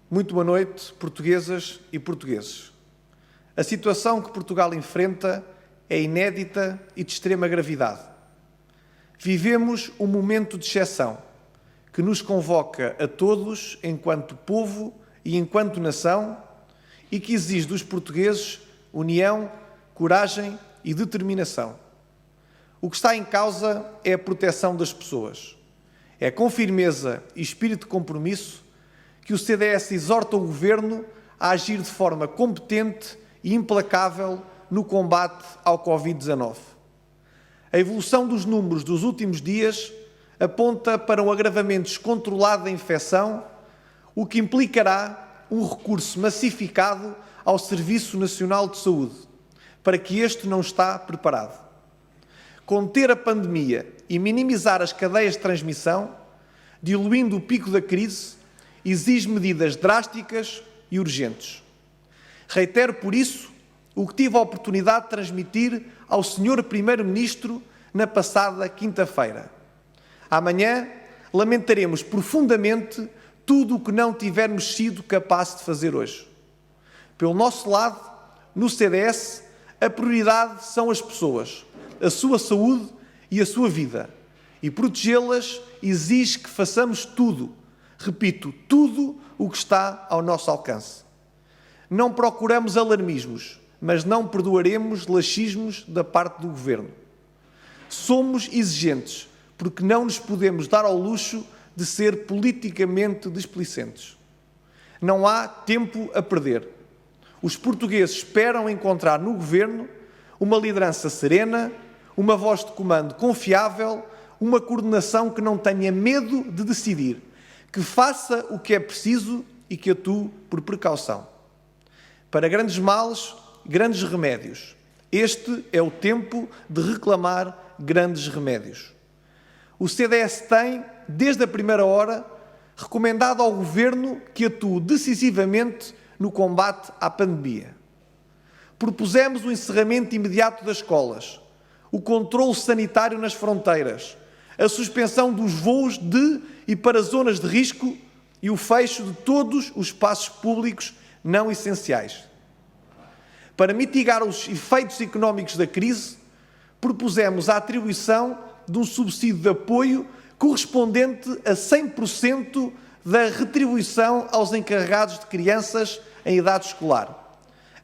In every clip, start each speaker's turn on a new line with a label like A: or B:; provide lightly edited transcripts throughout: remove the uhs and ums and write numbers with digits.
A: Muito boa noite, portuguesas e portugueses. A situação que Portugal enfrenta é inédita e de extrema gravidade. Vivemos um momento de exceção que nos convoca a todos enquanto povo e enquanto nação e que exige dos portugueses união, coragem e determinação. O que está em causa é a proteção das pessoas. É com firmeza e espírito de compromisso que o CDS exorta o Governo a agir de forma competente e implacável no combate ao Covid-19. A evolução dos números dos últimos dias aponta para um agravamento descontrolado da infecção, o que implicará um recurso massificado ao Serviço Nacional de Saúde, para que este não está preparado. Conter a pandemia e minimizar as cadeias de transmissão, diluindo o pico da crise, exige medidas drásticas e urgentes. Reitero, por isso, o que tive a oportunidade de transmitir ao Sr. Primeiro-Ministro na passada quinta-feira. Amanhã lamentaremos profundamente tudo o que não tivermos sido capazes de fazer hoje. Pelo nosso lado, no CDS, a prioridade são as pessoas, a sua saúde e a sua vida. E protegê-las exige que façamos tudo, repito, tudo o que está ao nosso alcance. Não procuramos alarmismos, mas não perdoaremos laxismos da parte do Governo. Somos exigentes, porque não nos podemos dar ao luxo de ser politicamente displicentes. Não há tempo a perder. Os portugueses esperam encontrar no Governo uma liderança serena, uma voz de comando confiável, uma coordenação que não tenha medo de decidir, que faça o que é preciso e que atue por precaução. Para grandes males, grandes remédios. Este é o tempo de reclamar grandes remédios. O CDS tem, desde a primeira hora, recomendado ao Governo que atue decisivamente no combate à pandemia. Propusemos o encerramento imediato das escolas, o controle sanitário nas fronteiras, a suspensão dos voos de e para zonas de risco e o fecho de todos os espaços públicos não essenciais. Para mitigar os efeitos económicos da crise, propusemos a atribuição de um subsídio de apoio correspondente a 100% da retribuição aos encarregados de crianças em idade escolar,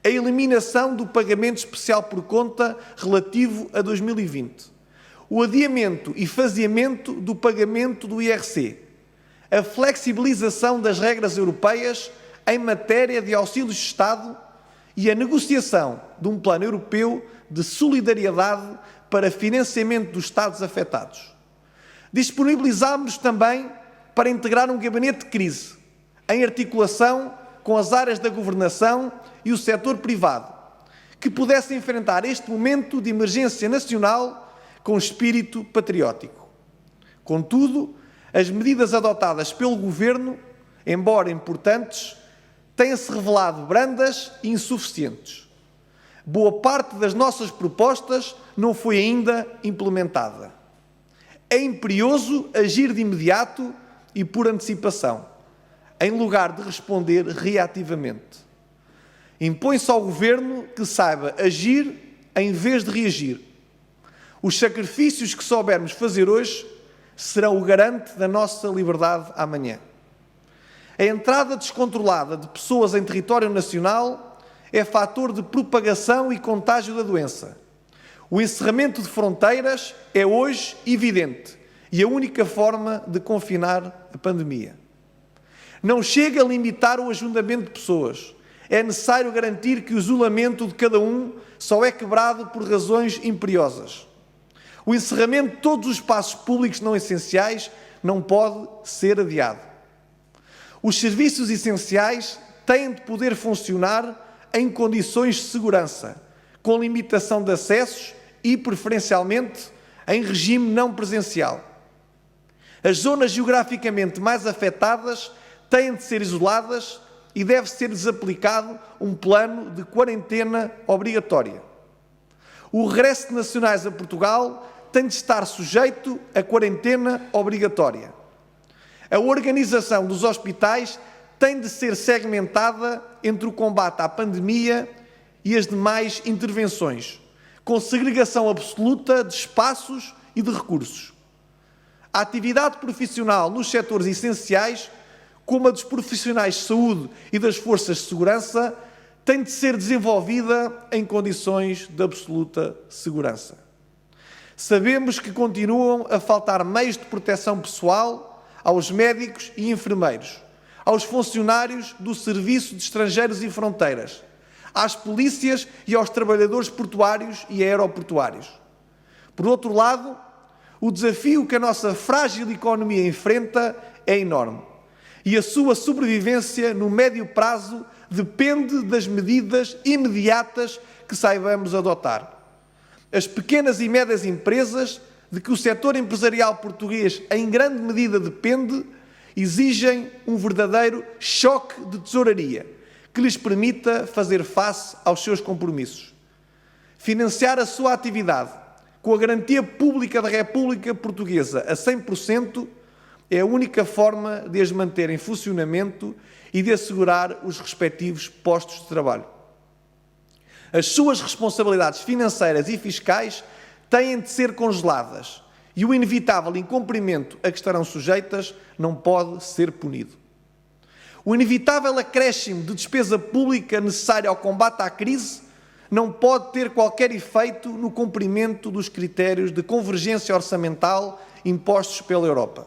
A: a eliminação do pagamento especial por conta relativo a 2020, o adiamento e faseamento do pagamento do IRC, a flexibilização das regras europeias em matéria de auxílios de Estado e a negociação de um plano europeu de solidariedade para financiamento dos Estados afetados. Disponibilizámos-nos também para integrar um gabinete de crise, em articulação com as áreas da governação e o setor privado, que pudesse enfrentar este momento de emergência nacional com espírito patriótico. Contudo, as medidas adotadas pelo Governo, embora importantes, têm-se revelado brandas e insuficientes. Boa parte das nossas propostas não foi ainda implementada. É imperioso agir de imediato e por antecipação, em lugar de responder reativamente. Impõe-se ao Governo que saiba agir em vez de reagir. Os sacrifícios que soubermos fazer hoje serão o garante da nossa liberdade amanhã. A entrada descontrolada de pessoas em território nacional é fator de propagação e contágio da doença. O encerramento de fronteiras é hoje evidente e a única forma de confinar a pandemia. Não chega a limitar o ajuntamento de pessoas. É necessário garantir que o isolamento de cada um só é quebrado por razões imperiosas. O encerramento de todos os espaços públicos não essenciais não pode ser adiado. Os serviços essenciais têm de poder funcionar em condições de segurança, com limitação de acessos e, preferencialmente, em regime não presencial. As zonas geograficamente mais afetadas têm de ser isoladas e deve ser-lhes aplicado um plano de quarentena obrigatória. O regresso de nacionais a Portugal tem de estar sujeito a quarentena obrigatória. A organização dos hospitais tem de ser segmentada entre o combate à pandemia e as demais intervenções, com segregação absoluta de espaços e de recursos. A atividade profissional nos setores essenciais, como a dos profissionais de saúde e das forças de segurança, tem de ser desenvolvida em condições de absoluta segurança. Sabemos que continuam a faltar meios de proteção pessoal aos médicos e enfermeiros, aos funcionários do Serviço de Estrangeiros e Fronteiras, às polícias e aos trabalhadores portuários e aeroportuários. Por outro lado, o desafio que a nossa frágil economia enfrenta é enorme e a sua sobrevivência no médio prazo depende das medidas imediatas que saibamos adotar. As pequenas e médias empresas, de que o setor empresarial português em grande medida depende, exigem um verdadeiro choque de tesouraria que lhes permita fazer face aos seus compromissos. Financiar a sua atividade com a garantia pública da República Portuguesa a 100% é a única forma de as manter em funcionamento e de assegurar os respectivos postos de trabalho. As suas responsabilidades financeiras e fiscais têm de ser congeladas e o inevitável incumprimento a que estarão sujeitas não pode ser punido. O inevitável acréscimo de despesa pública necessária ao combate à crise não pode ter qualquer efeito no cumprimento dos critérios de convergência orçamental impostos pela Europa.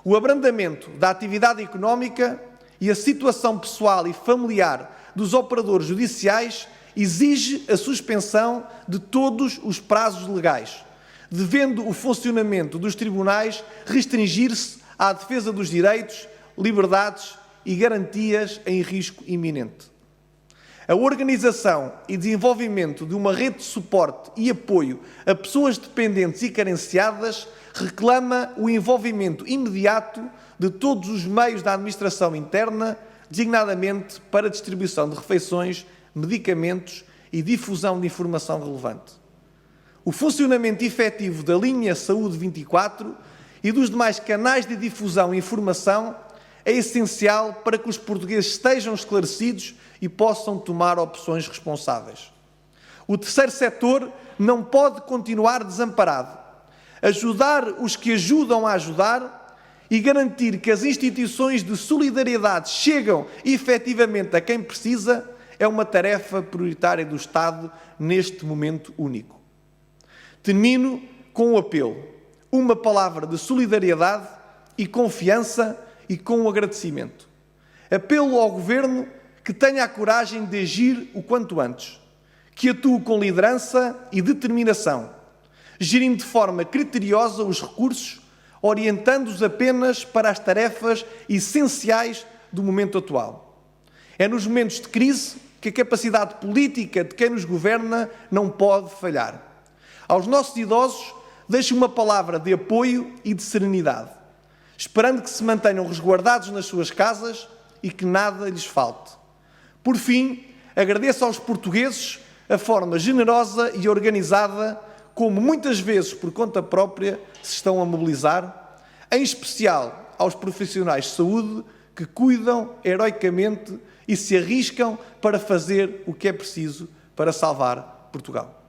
A: O abrandamento da atividade económica e a situação pessoal e familiar dos operadores judiciais exige a suspensão de todos os prazos legais, devendo o funcionamento dos tribunais restringir-se à defesa dos direitos, liberdades e garantias em risco iminente. A organização e desenvolvimento de uma rede de suporte e apoio a pessoas dependentes e carenciadas reclama o envolvimento imediato de todos os meios da administração interna, designadamente para a distribuição de refeições, medicamentos e difusão de informação relevante. O funcionamento efetivo da linha Saúde 24 e dos demais canais de difusão e informação é essencial para que os portugueses estejam esclarecidos e possam tomar opções responsáveis. O terceiro setor não pode continuar desamparado. Ajudar os que ajudam a ajudar e garantir que as instituições de solidariedade chegam efetivamente a quem precisa é uma tarefa prioritária do Estado neste momento único. Termino com um apelo, uma palavra de solidariedade e confiança e com um agradecimento. Apelo ao Governo que tenha a coragem de agir o quanto antes, que atue com liderança e determinação, gerindo de forma criteriosa os recursos, orientando-os apenas para as tarefas essenciais do momento atual. É nos momentos de crise que a capacidade política de quem nos governa não pode falhar. Aos nossos idosos, deixo uma palavra de apoio e de serenidade, esperando que se mantenham resguardados nas suas casas e que nada lhes falte. Por fim, agradeço aos portugueses a forma generosa e organizada como muitas vezes por conta própria se estão a mobilizar, em especial aos profissionais de saúde que cuidam heroicamente e se arriscam para fazer o que é preciso para salvar Portugal.